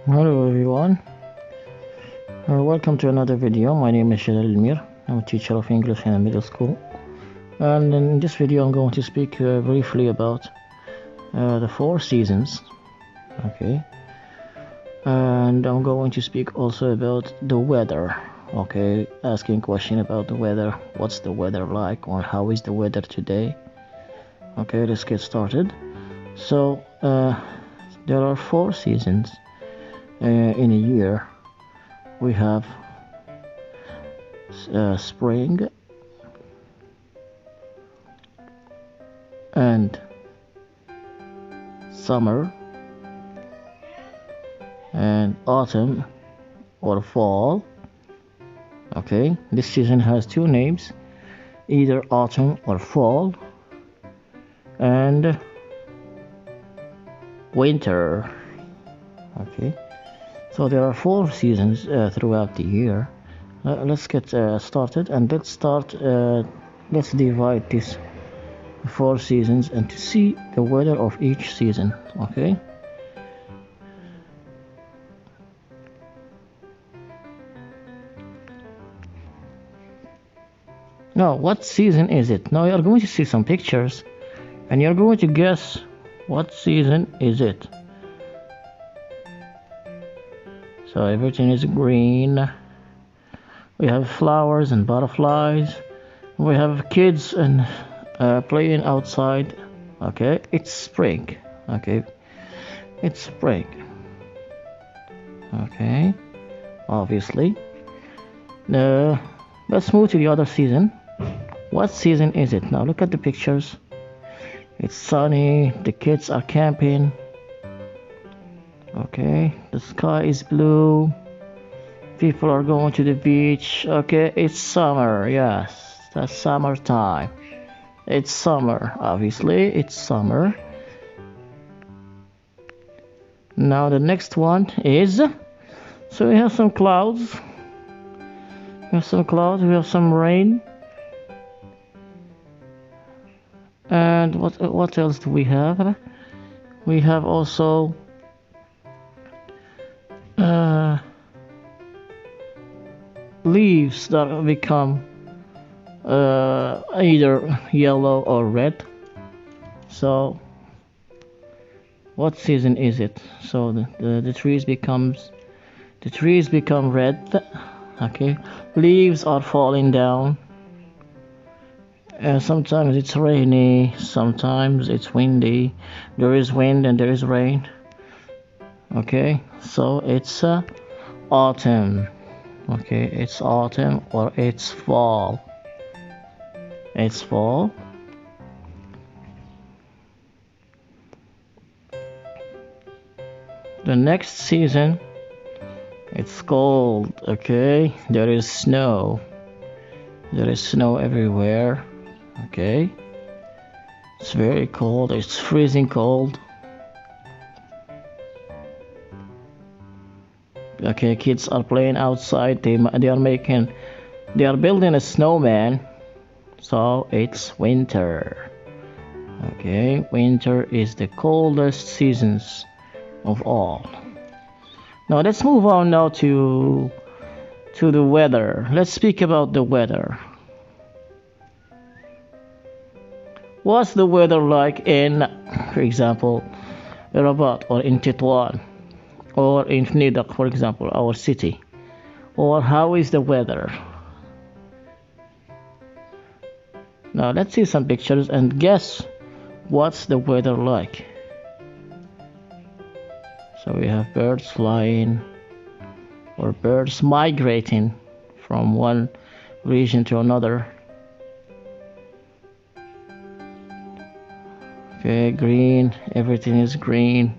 Hello everyone, welcome to another video. My name is Shalal Almir. I'm a teacher of English in a middle school, and in this video I'm going to speak briefly about the four seasons. Okay, and I'm going to speak also about the weather. Okay, asking question about the weather. What's the weather like, or how is the weather today? Okay, let's get started. So there are four seasons in a year. We have spring and summer and autumn or fall. Okay, this season has two names, either autumn or fall, and winter. Okay, so there are four seasons throughout the year. Let's get started, and let's divide these four seasons and to see the weather of each season. Okay, now what season is it? Now you're going to see some pictures and you're going to guess what season is it. So everything is green. We have flowers and butterflies. We have kids and playing outside. Okay, it's spring. Okay, it's spring. Okay, obviously. Let's move to the other season. What season is it? Now look at the pictures. It's sunny. The kids are camping. Okay, the sky is blue. People are going to the beach. Okay, it's summer. Yes, that's summertime. It's summer, obviously. It's summer. Now the next one is, so we have some clouds. We have some rain. And what else do we have? We have also leaves that become either yellow or red. So what season is it? So the trees become red. Okay, leaves are falling down. Sometimes it's rainy, sometimes it's windy. There is wind and there is rain. Okay, so it's autumn. Okay, it's autumn or it's fall. It's fall. The next season, it's cold. Okay, there is snow. There is snow everywhere. Okay, it's very cold. It's freezing cold. Okay, kids are playing outside. They are building a snowman. So it's winter. Okay, winter is the coldest seasons of all. Now let's move on now to the weather. Let's speak about the weather. What's the weather like in, for example, Rabat or in Tetouan or in Fnidak, for example, our city? Or how is the weather? Now let's see some pictures and guess what's the weather like. So we have birds flying or birds migrating from one region to another. Okay, green, everything is green.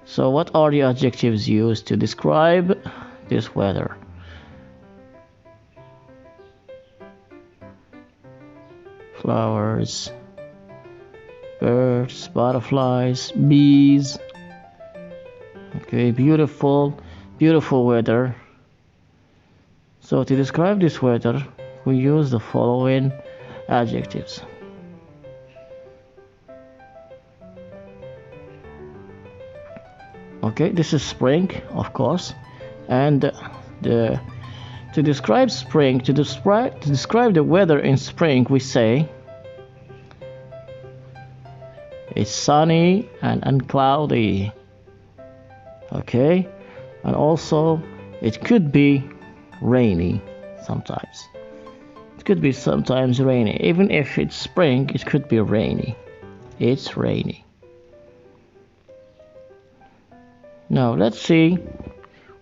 So what are the adjectives used to describe this weather? Flowers, birds, butterflies, bees. Okay, beautiful weather. So to describe this weather, we use the following adjectives. Okay, this is spring, of course, and to describe spring, to describe the weather in spring, we say it's sunny and uncloudy. Okay, and also it could be rainy sometimes. It could be sometimes rainy. Even if it's spring, it could be rainy. It's rainy. Now let's see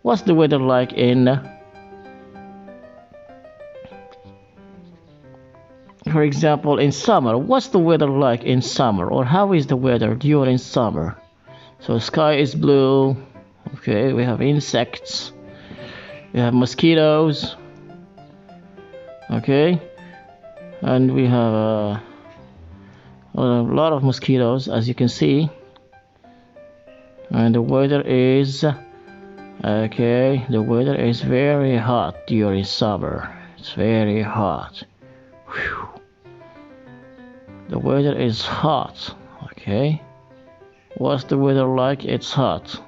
what's the weather like in, for example, in summer. What's the weather like in summer, or how is the weather during summer? So sky is blue. Okay, we have insects. We have mosquitoes. Okay, and we have a lot of mosquitoes, as you can see. And the weather is okay. The weather is very hot during summer. It's very hot. Whew. The weather is hot. Okay. What's the weather like? It's hot.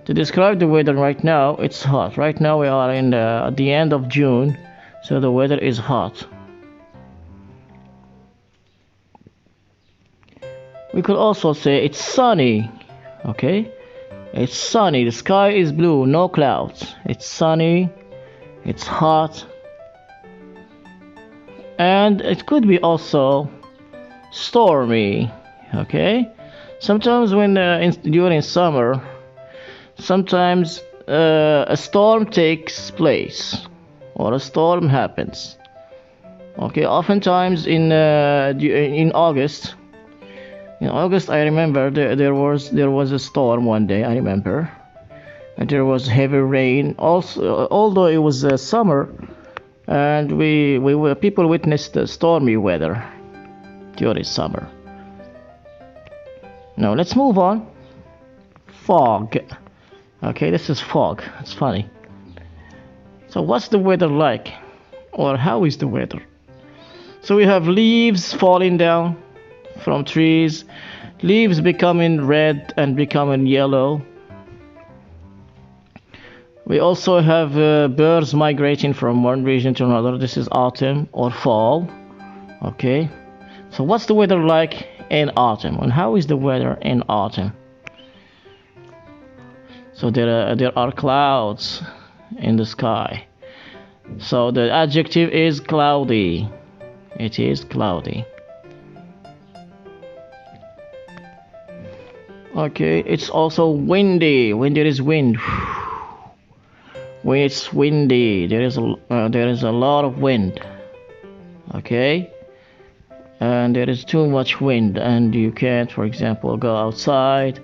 To describe the weather right now, it's hot. Right now we are at the end of June, so the weather is hot. We could also say it's sunny. Okay, it's sunny. The sky is blue, no clouds. It's sunny. It's hot. And it could be also stormy. Okay, sometimes when during summer, sometimes a storm takes place or a storm happens. Okay, oftentimes in August. In August, I remember there was a storm one day. I remember, and there was heavy rain. Also, although it was summer, and people witnessed the stormy weather during summer. Now let's move on. Fog. Okay, this is fog. It's funny. So what's the weather like, or how is the weather? So we have leaves falling down from trees, leaves becoming red and becoming yellow. We also have birds migrating from one region to another. This is autumn or fall. Okay, so what's the weather like in autumn, and how is the weather in autumn? So there are clouds in the sky. So the adjective is cloudy. It is cloudy. Okay, it's also windy. When there is wind, when it's windy, there is a lot of wind. Okay, and there is too much wind, and you can't, for example, go outside,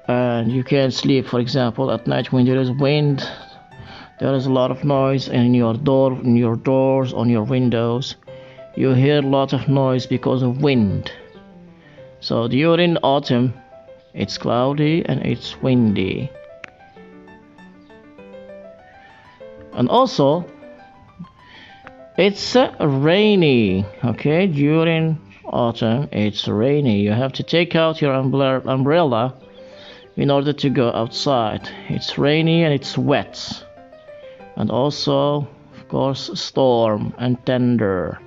and you can't sleep. For example, at night when there is wind, there is a lot of noise in your doors, on your windows. You hear a lot of noise because of wind. So during autumn, it's cloudy and it's windy. And also, it's rainy. Okay, during autumn, it's rainy. You have to take out your umbrella in order to go outside. It's rainy and it's wet. And also, of course, storm and thunder.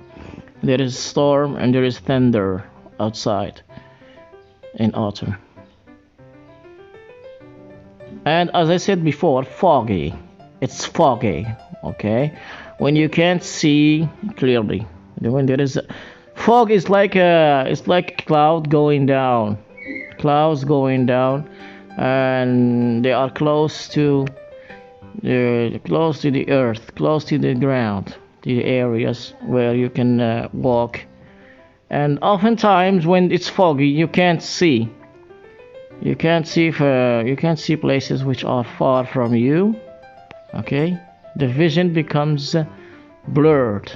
There is storm and there is thunder outside in autumn. And as I said before, foggy. It's foggy. Okay, when you can't see clearly. When there is fog, it's like a cloud going down. Clouds going down, and they are close to the earth, close to the ground, the areas where you can walk. And oftentimes when it's foggy, you can't see. You can't see places which are far from you. Okay, the vision becomes blurred.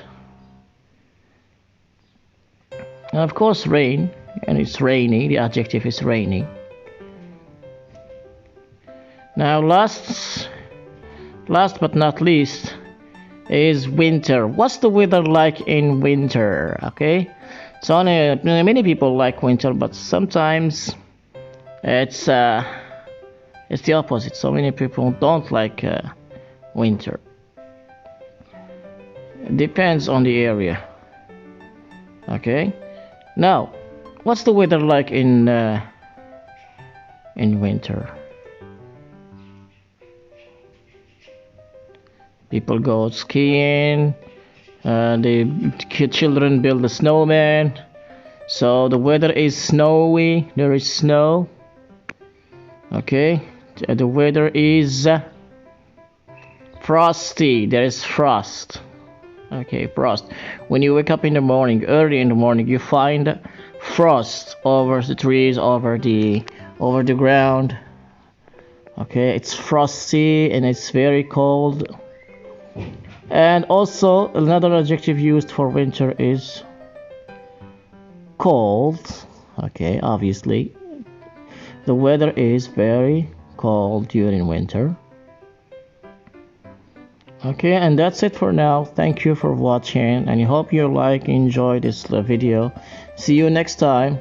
And of course, rain, and it's rainy. The adjective is rainy. Now, last but not least, is winter. What's the weather like in winter? Okay, so many people like winter, but sometimes it's It's the opposite. So many people don't like winter. Depends on the area. Okay. Now, what's the weather like in winter? People go skiing. The children build a snowman. So the weather is snowy. There is snow. Okay. The weather is frosty. There is frost. Okay, frost. When you wake up in the morning, early in the morning, you find frost over the trees, over the ground. Okay, it's frosty and it's very cold. And also another adjective used for winter is cold. Okay, obviously the weather is very cold during winter. Okay, and that's it for now. Thank you for watching, and I hope you enjoy this video. See you next time.